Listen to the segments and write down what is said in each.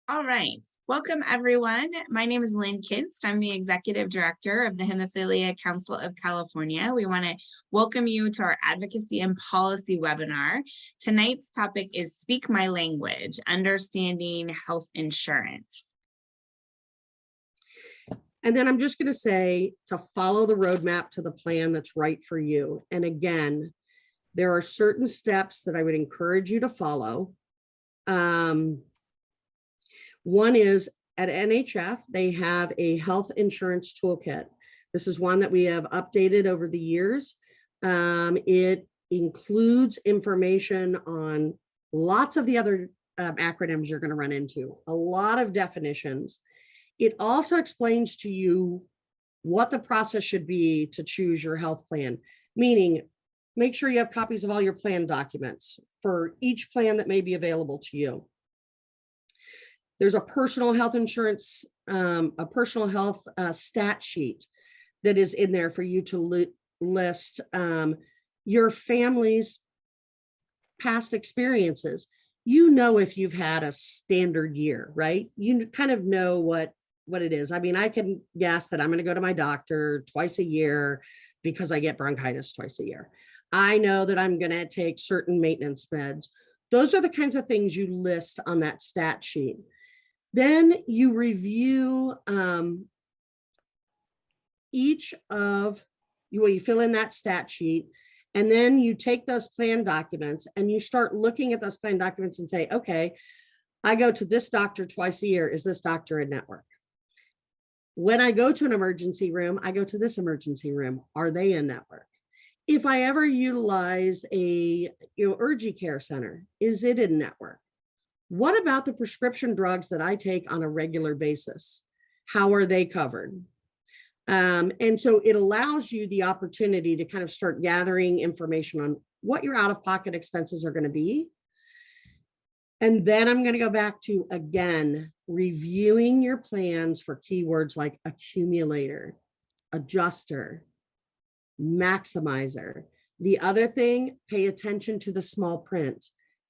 All right. Welcome, everyone. My name is Lynn Kinst. I'm the Executive Director of the Hemophilia Council of California. We want to welcome you to our Advocacy and Policy webinar. Tonight's topic is Speak My Language, Understanding Health Insurance. And then I'm just going to say to follow the roadmap to the plan that's right for you. And again, there are certain steps that I would encourage you to follow. One is at NHF, they have a health insurance toolkit. This is one that we have updated over the years. It includes information on lots of the other acronyms you're going to run into, a lot of definitions. It also explains to you what the process should be to choose your health plan, meaning make sure you have copies of all your plan documents for each plan that may be available to you. There's a personal health insurance, a personal health stat sheet that is in there for you to list your family's past experiences. You know, if you've had a standard year, right? You kind of know what it is. I mean, I can guess that I'm going to go to my doctor twice a year because I get bronchitis twice a year. I know that I'm going to take certain maintenance meds. Those are the kinds of things you list on that stat sheet. Then you review you fill in that stat sheet, and then you take those plan documents and you start looking at those plan documents and say, okay, I go to this doctor twice a year. Is this doctor in network? When I go to an emergency room, I go to this emergency room. Are they in network? If I ever utilize a urgent care center, is it in network? What about the prescription drugs that I take on a regular basis? How are they covered? And so it allows you the opportunity to kind of start gathering information on what your out-of-pocket expenses are going to be. And then I'm going to go back to, again, reviewing your plans for keywords like accumulator, adjuster, maximizer. The other thing, pay attention to the small print,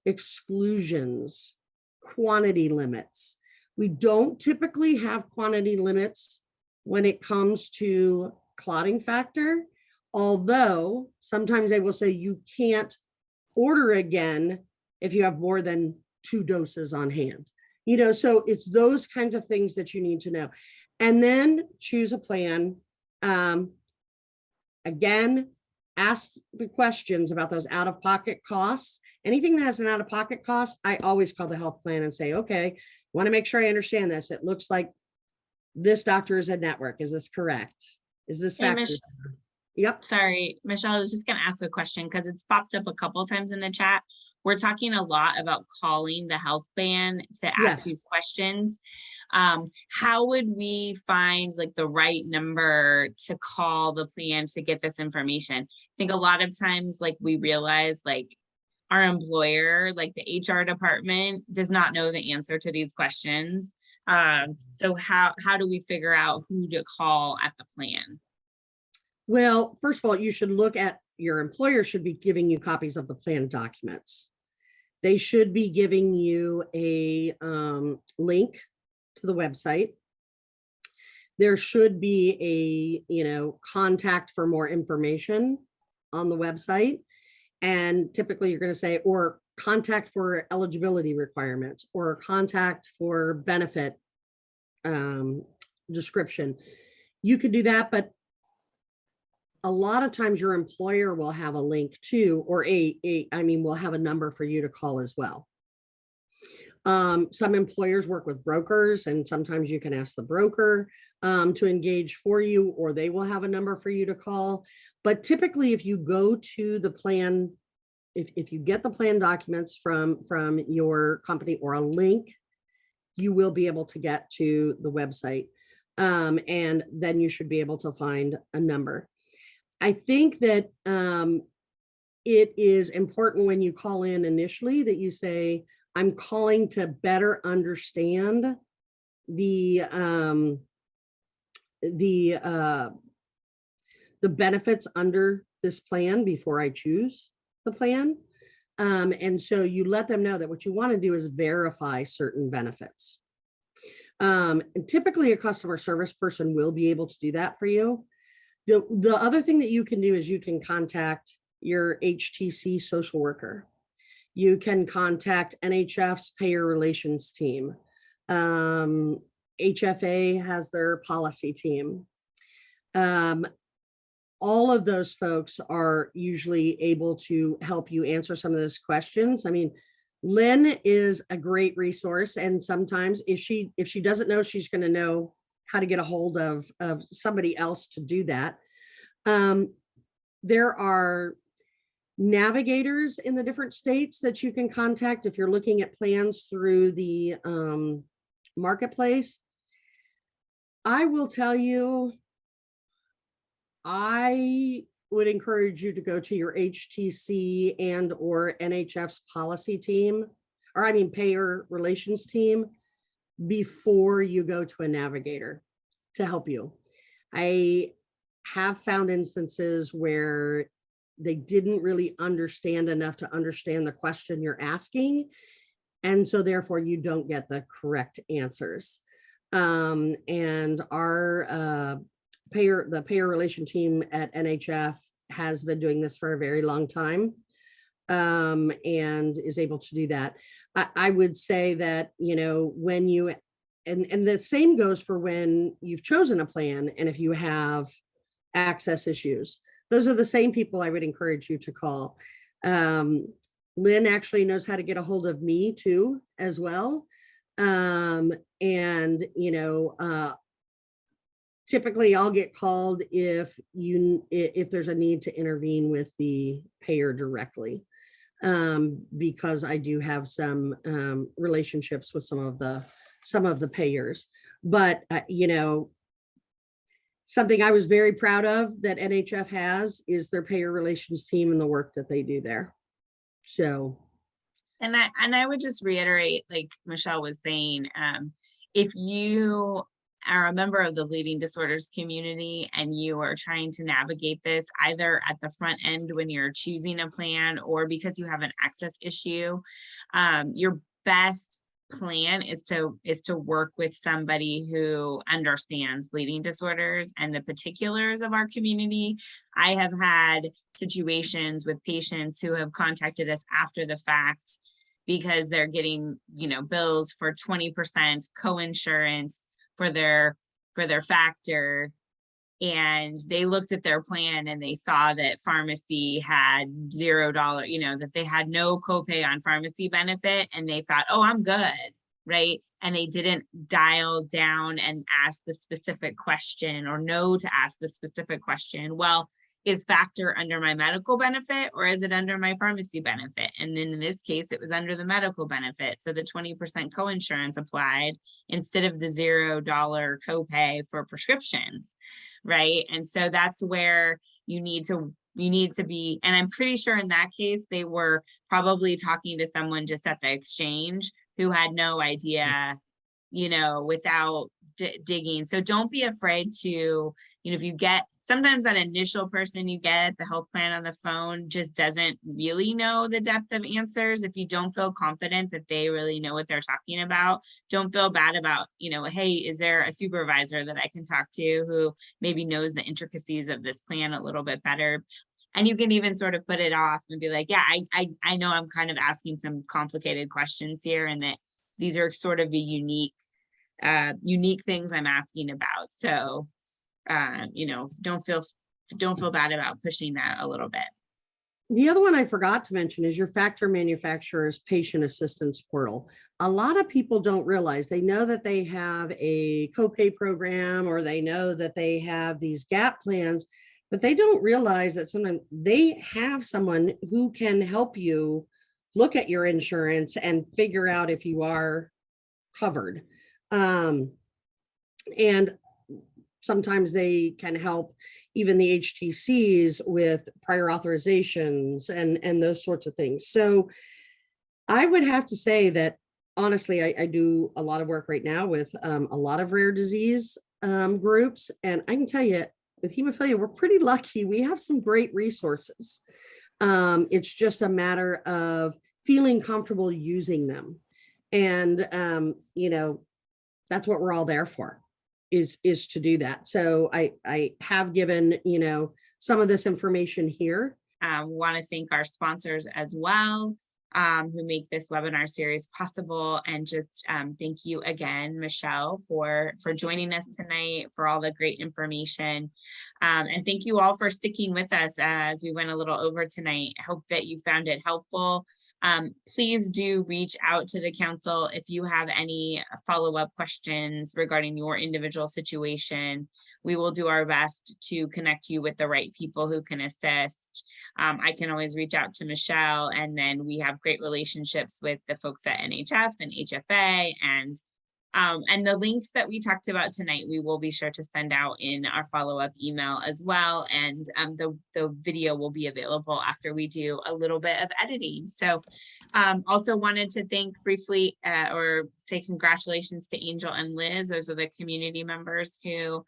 exclusions, quantity limits. We don't typically have quantity limits when it comes to clotting factor, although sometimes they will say you can't order again if you have more than 2 doses on hand. So it's those kinds of things that you need to know. And then choose a plan. Again, ask the questions about those out-of-pocket costs. Anything that has an out-of-pocket cost, I always call the health plan and say, okay, want to make sure I understand this. It looks like this doctor is a network. Is this correct? Is this factor? Yep. Sorry, Michelle, I was just going to ask a question because it's popped up a couple of times in the chat. We're talking a lot about calling the health plan to ask these questions. How would we find the right number to call the plan to get this information? I think a lot of times we realize our employer, the HR department, does not know the answer to these questions. So how do we figure out who to call at the plan? Well, first of all, you should look at your employer should be giving you copies of the plan documents. They should be giving you a link to the website. There should be a contact for more information on the website. And typically you're going to say, or contact for eligibility requirements, or contact for benefit description. You could do that, but a lot of times your employer will have a link to, or will have a number for you to call as well. Some employers work with brokers, and sometimes you can ask the broker to engage for you, or they will have a number for you to call. But typically, if you go to the plan, if you get the plan documents from your company or a link, you will be able to get to the website. And then you should be able to find a number. I think that it is important when you call in initially that you say, I'm calling to better understand the benefits under this plan before I choose the plan. And so you let them know that what you want to do is verify certain benefits. And typically a customer service person will be able to do that for you. The other thing that you can do is you can contact your HTC social worker. You can contact NHF's payer relations team. HFA has their policy team. All of those folks are usually able to help you answer some of those questions. I mean, Lynn is a great resource, and sometimes if she doesn't know, she's going to know how to get a hold of somebody else to do that. There are navigators in the different states that you can contact if you're looking at plans through the marketplace. I will tell you, I would encourage you to go to your HTC and or NHF's policy team, or I mean payer relations team, before you go to a navigator to help you. I have found instances where they didn't really understand enough to understand the question you're asking, and so therefore you don't get the correct answers. And our the payer relation team at NHF has been doing this for a very long time, and is able to do that. I would say that, you know, when you, and the same goes for when you've chosen a plan, and if you have access issues, those are the same people I would encourage you to call. Lynn actually knows how to get a hold of me too, as well. And, you know, typically I'll get called if there's a need to intervene with the payer directly, because I do have some relationships with some of the payers. But you know, something I was very proud of that NHF has is their payer relations team and the work that they do there. So, and I would just reiterate, like Michelle was saying, if you are a member of the bleeding disorders community and you are trying to navigate this either at the front end when you're choosing a plan or because you have an access issue, your best plan is to work with somebody who understands bleeding disorders and the particulars of our community. I have had situations with patients who have contacted us after the fact because they're getting, you know, bills for 20% co-insurance for their factor, and they looked at their plan and they saw that pharmacy had $0, you know, that they had no copay on pharmacy benefit, and they thought, oh, I'm good, right? And they didn't dial down and ask the specific question, or know to ask the specific question. Well, is factor under my medical benefit or is it under my pharmacy benefit? And then in this case, it was under the medical benefit. So the 20% coinsurance applied instead of the $0 copay for prescriptions, right? And so that's where you need to be, and I'm pretty sure in that case, they were probably talking to someone just at the exchange who had no idea, you know, without digging. So don't be afraid to, you know, if you get, sometimes that initial person you get the health plan on the phone just doesn't really know the depth of answers. If you don't feel confident that they really know what they're talking about, don't feel bad about, you know, hey, is there a supervisor that I can talk to who maybe knows the intricacies of this plan a little bit better? And you can even sort of put it off and be like, yeah, I know I'm kind of asking some complicated questions here, and that these are sort of a unique things I'm asking about. So, you know, don't feel bad about pushing that a little bit. The other one I forgot to mention is your factor manufacturer's patient assistance portal. A lot of people don't realize, they know that they have a copay program or they know that they have these gap plans, but they don't realize that sometimes they have someone who can help you look at your insurance and figure out if you are covered. And sometimes they can help even the HTCs with prior authorizations and those sorts of things. So I would have to say that, honestly, I do a lot of work right now with a lot of rare disease groups. And I can tell you, with hemophilia, we're pretty lucky. We have some great resources. It's just a matter of feeling comfortable using them. And, you know, That's what we're all there for, is to do that. So I have given, some of this information here. Want to thank our sponsors as well, who make this webinar series possible. And just thank you again, Michelle, for joining us tonight, for all the great information. And thank you all for sticking with us as we went a little over tonight. I hope that you found it helpful. Please do reach out to the council if you have any follow-up questions regarding your individual situation. We will do our best to connect you with the right people who can assist. I can always reach out to Michelle, and then we have great relationships with the folks at NHF and HFA, and the links that we talked about tonight, we will be sure to send out in our follow-up email as well. And the video will be available after we do a little bit of editing. So also wanted to thank briefly or say congratulations to Angel and Liz. Those are the community members who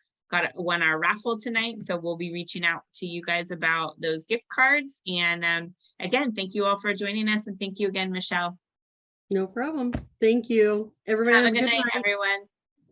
won our raffle tonight. So we'll be reaching out to you guys about those gift cards. And again, thank you all for joining us. And thank you again, Michelle. No problem. Thank you. Everybody have a good night, everyone.